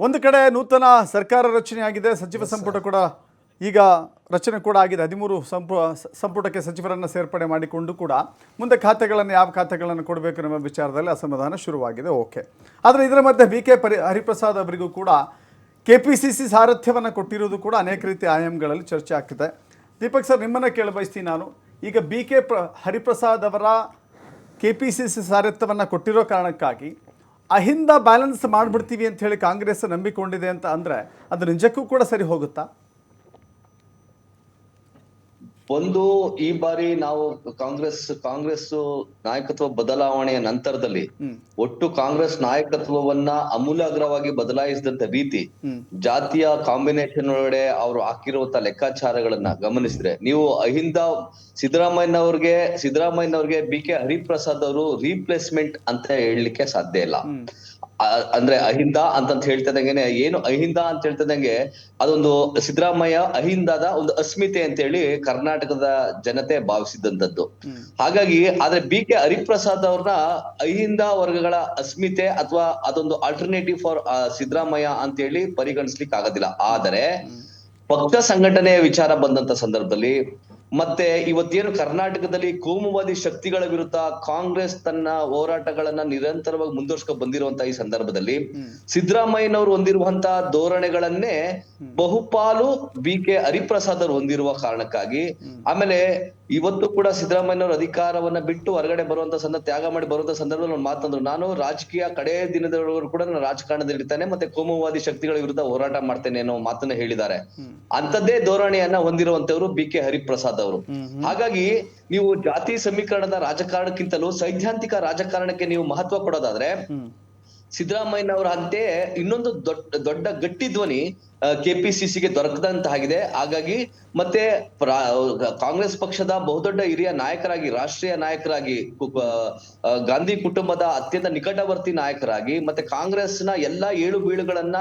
ಒಂದು ಕಡೆ ನೂತನ ಸರ್ಕಾರ ರಚನೆ ಆಗಿದೆ, ಸಚಿವ ಸಂಪುಟ ಕೂಡ ಈಗ ರಚನೆ ಕೂಡ ಆಗಿದೆ. 13 ಸಂಪುಟಕ್ಕೆ ಸಚಿವರನ್ನು ಸೇರ್ಪಡೆ ಮಾಡಿಕೊಂಡು ಕೂಡ ಮುಂದೆ ಖಾತೆಗಳನ್ನು ಯಾವ ಖಾತೆಗಳನ್ನು ಕೊಡಬೇಕು ಎಂಬ ವಿಚಾರದಲ್ಲಿ ಅಸಮಾಧಾನ ಶುರುವಾಗಿದೆ. ಓಕೆ, ಆದರೆ ಇದರ ಮಧ್ಯೆ BK ಹರಿಪ್ರಸಾದ್ ಅವರಿಗೂ ಕೂಡ KPCC ಸಾರಥ್ಯವನ್ನು ಕೊಟ್ಟಿರುವುದು ಕೂಡ ಅನೇಕ ರೀತಿಯ ಆಯಾಮಗಳಲ್ಲಿ ಚರ್ಚೆ ಆಗ್ತಿದೆ. ದೀಪಕ್ ಸರ್, ನಿಮ್ಮನ್ನು ಕೇಳಬಯಸ್ತೀನಿ ನಾನು. ಈಗ BK ಹರಿಪ್ರಸಾದ್ ಅವರ KPCC ಸಾರಥ್ಯವನ್ನು ಕೊಟ್ಟಿರೋ ಕಾರಣಕ್ಕಾಗಿ ಅಹಿಂದ ಬ್ಯಾಲೆನ್ಸ್ ಮಾಡಿಬಿಡ್ತೀವಿ ಅಂತ ಹೇಳಿ ಕಾಂಗ್ರೆಸ್ ನಂಬಿಕೊಂಡಿದೆ ಅಂತ ಅಂದರೆ ಅದು ನಿಜಕ್ಕೂ ಕೂಡ ಸರಿ ಹೋಗುತ್ತಾ? ಒಂದು, ಈ ಬಾರಿ ನಾವು ಕಾಂಗ್ರೆಸ್ ನಾಯಕತ್ವ ಬದಲಾವಣೆಯ ನಂತರದಲ್ಲಿ ಒಟ್ಟು ಕಾಂಗ್ರೆಸ್ ನಾಯಕತ್ವವನ್ನ ಆಮೂಲಾಗ್ರವಾಗಿ ಬದಲಾಯಿಸಿದಂತ ರೀತಿ, ಜಾತಿಯ ಕಾಂಬಿನೇಷನ್ ಒಳಗಡೆ ಅವರು ಹಾಕಿರುವಂತ ಲೆಕ್ಕಾಚಾರಗಳನ್ನ ಗಮನಿಸಿದ್ರೆ, ನೀವು ಅಹಿಂದ ಸಿದ್ದರಾಮಯ್ಯನವ್ರಿಗೆ BK ಹರಿಪ್ರಸಾದ್ ಅವರು ರೀಪ್ಲೇಸ್ಮೆಂಟ್ ಅಂತ ಹೇಳಲಿಕ್ಕೆ ಸಾಧ್ಯ ಇಲ್ಲ. ಅಂದ್ರೆ ಅಹಿಂದ ಅಂತ ಹೇಳ್ತಿದಂಗೆನೆ, ಏನು ಅಹಿಂದ ಅಂತ ಹೇಳ್ತಿದಂಗೆ ಅದೊಂದು ಸಿದ್ದರಾಮಯ್ಯ ಅಹಿಂದದ ಒಂದು ಅಸ್ಮಿತೆ ಅಂತ ಹೇಳಿ ಕರ್ನಾಟಕದ ಜನತೆ ಭಾವಿಸಿದಂತದ್ದು. ಹಾಗಾಗಿ ಆದ್ರೆ BK ಹರಿಪ್ರಸಾದ್ ಅವ್ರನ್ನ ಅಹಿಂದ ವರ್ಗಗಳ ಅಸ್ಮಿತೆ ಅಥವಾ ಅದೊಂದು ಆಲ್ಟರ್ನೇಟಿವ್ ಫಾರ್ ಸಿದ್ದರಾಮಯ್ಯ ಅಂತ ಹೇಳಿ ಪರಿಗಣಿಸ್ಲಿಕ್ಕೆ ಆಗೋದಿಲ್ಲ. ಆದರೆ ಪಕ್ಷ ಸಂಘಟನೆಯ ವಿಚಾರ ಬಂದಂತ ಸಂದರ್ಭದಲ್ಲಿ, ಮತ್ತೆ ಇವತ್ತೇನು ಕರ್ನಾಟಕದಲ್ಲಿ ಕೋಮುವಾದಿ ಶಕ್ತಿಗಳ ವಿರುದ್ಧ ಕಾಂಗ್ರೆಸ್ ತನ್ನ ಹೋರಾಟಗಳನ್ನ ನಿರಂತರವಾಗಿ ಮುಂದುವರ್ಸ್ಕೊಂಡು ಬಂದಿರುವಂತಹ ಈ ಸಂದರ್ಭದಲ್ಲಿ ಸಿದ್ದರಾಮಯ್ಯನವರು ಹೊಂದಿರುವಂತಹ ಧೋರಣೆಗಳನ್ನೇ ಬಹುಪಾಲು BK ಹರಿಪ್ರಸಾದ್ ಅವರು ಹೊಂದಿರುವ ಕಾರಣಕ್ಕಾಗಿ, ಆಮೇಲೆ ಇವತ್ತು ಕೂಡ ಸಿದ್ದರಾಮಯ್ಯನವರು ಅಧಿಕಾರವನ್ನ ಬಿಟ್ಟು ಹೊರಗಡೆ ಬರುವಂತ ತ್ಯಾಗ ಮಾಡಿ ಬರುವಂತ ಸಂದರ್ಭದಲ್ಲಿ ಒಂದು ಮಾತಂದ್ರು, ನಾನು ರಾಜಕೀಯ ಕಡೆ ದಿನದವರೆಗೂ ಕೂಡ ನಾನು ರಾಜಕಾರಣದಲ್ಲಿ ಇರ್ತಾನೆ ಮತ್ತೆ ಕೋಮುವಾದಿ ಶಕ್ತಿಗಳ ವಿರುದ್ಧ ಹೋರಾಟ ಮಾಡ್ತೇನೆ ಅನ್ನೋ ಮಾತನ್ನ ಹೇಳಿದ್ದಾರೆ. ಅಂತದ್ದೇ ಧೋರಣೆಯನ್ನ ಹೊಂದಿರುವಂತವ್ರು BK ಹರಿಪ್ರಸಾದ್ ಅವರು. ಹಾಗಾಗಿ ನೀವು ಜಾತಿ ಸಮೀಕರಣದ ರಾಜಕಾರಣಕ್ಕಿಂತಲೂ ಸೈದ್ಧಾಂತಿಕ ರಾಜಕಾರಣಕ್ಕೆ ನೀವು ಮಹತ್ವ ಕೊಡೋದಾದ್ರೆ, ಸಿದ್ದರಾಮಯ್ಯನವರ ಅಂತೆ ಇನ್ನೊಂದು ದೊಡ್ಡ ಗಟ್ಟಿ ಧ್ವನಿ KPCCಗೆ ದೊರಕದಂತಾಗಿದೆ. ಹಾಗಾಗಿ ಮತ್ತೆ ಕಾಂಗ್ರೆಸ್ ಪಕ್ಷದ ಬಹುದೊಡ್ಡ ಹಿರಿಯ ನಾಯಕರಾಗಿ, ರಾಷ್ಟ್ರೀಯ ನಾಯಕರಾಗಿ, ಗಾಂಧಿ ಕುಟುಂಬದ ಅತ್ಯಂತ ನಿಕಟವರ್ತಿ ನಾಯಕರಾಗಿ, ಮತ್ತೆ ಕಾಂಗ್ರೆಸ್ನ ಎಲ್ಲಾ ಏಳು ಬೀಳುಗಳನ್ನ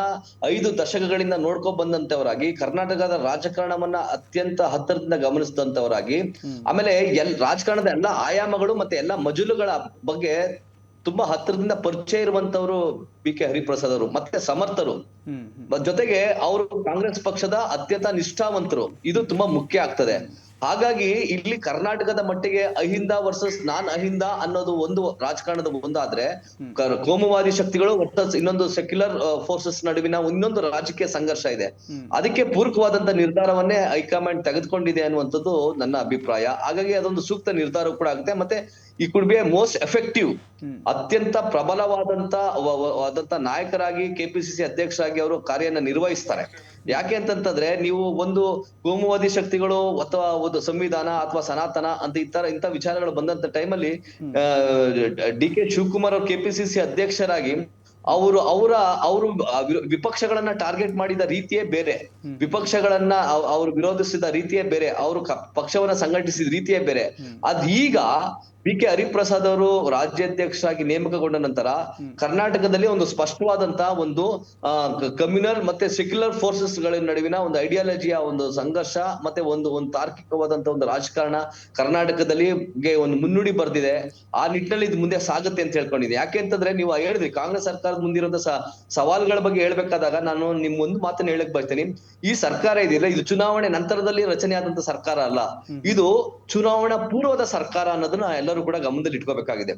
5 ದಶಕಗಳಿಂದ ನೋಡ್ಕೊಂಡ್ ಬಂದಂತವರಾಗಿ, ಕರ್ನಾಟಕದ ರಾಜಕಾರಣವನ್ನ ಅತ್ಯಂತ ಹತ್ತಿರದಿಂದ ಗಮನಿಸಿದಂತವರಾಗಿ, ಆಮೇಲೆ ರಾಜಕಾರಣದ ಎಲ್ಲಾ ಆಯಾಮಗಳು ಮತ್ತೆ ಎಲ್ಲಾ ಮಜಲುಗಳ ಬಗ್ಗೆ ತುಂಬಾ ಹತ್ತಿರದಿಂದ ಪರಿಚಯ ಇರುವಂತವ್ರು BK ಹರಿಪ್ರಸಾದ್ ಅವರು, ಮತ್ತೆ ಸಮರ್ಥರು, ಜೊತೆಗೆ ಅವರು ಕಾಂಗ್ರೆಸ್ ಪಕ್ಷದ ಅತ್ಯಂತ ನಿಷ್ಠಾವಂತರು. ಇದು ತುಂಬಾ ಮುಖ್ಯ ಆಗ್ತದೆ. ಹಾಗಾಗಿ ಇಲ್ಲಿ ಕರ್ನಾಟಕದ ಮಟ್ಟಿಗೆ ಅಹಿಂದ ವರ್ಸಸ್ ನಾನ್ ಅಹಿಂದ ಅನ್ನೋದು ಒಂದು ರಾಜಕಾರಣದ ಒಂದಾದ್ರೆ, ಕೋಮುವಾದಿ ಶಕ್ತಿಗಳು ವರ್ಸಸ್ ಇನ್ನೊಂದು ಸೆಕ್ಯುಲರ್ ಫೋರ್ಸಸ್ ನಡುವಿನ ಇನ್ನೊಂದು ರಾಜಕೀಯ ಸಂಘರ್ಷ ಇದೆ. ಅದಕ್ಕೆ ಪೂರಕವಾದಂತ ನಿರ್ಧಾರವನ್ನೇ ಹೈಕಮಾಂಡ್ ತೆಗೆದುಕೊಂಡಿದೆ ಅನ್ನುವಂಥದ್ದು ನನ್ನ ಅಭಿಪ್ರಾಯ. ಹಾಗಾಗಿ ಅದೊಂದು ಸೂಕ್ತ ನಿರ್ಧಾರ ಕೂಡ ಆಗುತ್ತೆ. ಮತ್ತೆ ಈ ಕುಡ್ ಬಿ ಮೋಸ್ಟ್ ಎಫೆಕ್ಟಿವ್, ಅತ್ಯಂತ ಪ್ರಬಲವಾದಂತ ನಾಯಕರಾಗಿ KPCC ಅಧ್ಯಕ್ಷರಾಗಿ ಅವರು ಕಾರ್ಯನ ನಿರ್ವಹಿಸ್ತಾರೆ. ಯಾಕೆ ಅಂತಂತಂದ್ರೆ, ನೀವು ಒಂದು ಕೋಮುವಾದಿ ಶಕ್ತಿಗಳು ಅಥವಾ ಒಂದು ಸಂವಿಧಾನ ಅಥವಾ ಸನಾತನ ಅಂತ ಇಂಥ ವಿಚಾರಗಳು ಬಂದಂತ ಟೈಮಲ್ಲಿ DK ಶಿವಕುಮಾರ್ ಅವರು KPCC ಅಧ್ಯಕ್ಷರಾಗಿ ಅವರು ವಿಪಕ್ಷಗಳನ್ನ ಟಾರ್ಗೆಟ್ ಮಾಡಿದ ರೀತಿಯೇ ಬೇರೆ, ವಿಪಕ್ಷಗಳನ್ನ ಅವರು ವಿರೋಧಿಸಿದ ರೀತಿಯೇ ಬೇರೆ, ಅವರು ಪಕ್ಷವನ್ನ ಸಂಘಟಿಸಿದ ರೀತಿಯೇ ಬೇರೆ. ಅದೀಗ BK ಹರಿಪ್ರಸಾದ್ ಅವರು ರಾಜ್ಯಾಧ್ಯಕ್ಷರಾಗಿ ನೇಮಕಗೊಂಡ ನಂತರ ಕರ್ನಾಟಕದಲ್ಲಿ ಒಂದು ಸ್ಪಷ್ಟವಾದಂತಹ ಒಂದು ಕಮ್ಯುನಲ್ ಮತ್ತೆ ಸೆಕ್ಯುಲರ್ ಫೋರ್ಸಸ್ ಗಳ ನಡುವಿನ ಒಂದು ಐಡಿಯಾಲಜಿಯ ಒಂದು ಸಂಘರ್ಷ ಮತ್ತೆ ಒಂದು ತಾರ್ಕಿಕವಾದಂತಹ ಒಂದು ರಾಜಕಾರಣ ಕರ್ನಾಟಕದಲ್ಲಿ ಒಂದು ಮುನ್ನುಡಿ ಬರ್ದಿದೆ. ಆ ನಿಟ್ಟಿನಲ್ಲಿ ಇದು ಮುಂದೆ ಸಾಗುತ್ತೆ ಅಂತ ಹೇಳ್ಕೊಂಡಿದ್ದೀನಿ. ಯಾಕೆ ಅಂತಂದ್ರೆ, ನೀವು ಹೇಳಿದ್ರಿ ಕಾಂಗ್ರೆಸ್ ಸರ್ಕಾರದ ಮುಂದಿರುವಂತಹ ಸವಾಲುಗಳ ಬಗ್ಗೆ ಹೇಳ್ಬೇಕಾದಾಗ ನಾನು ನಿಮ್ ಒಂದು ಮಾತನ್ನ ಹೇಳಕ್ ಬಯಸ್ತೀನಿ. ಈ ಸರ್ಕಾರ ಇದೆಯಲ್ಲ, ಇದು ಚುನಾವಣೆ ನಂತರದಲ್ಲಿ ರಚನೆ ಆದಂತ ಸರ್ಕಾರ ಅಲ್ಲ, ಇದು ಚುನಾವಣಾ ಪೂರ್ವದ ಸರ್ಕಾರ ಅನ್ನೋದನ್ನ ಎಲ್ಲರೂ ಕೂಡ ಗಮನದಲ್ಲಿ ಇಟ್ಕೋಬೇಕಾಗಿದೆ.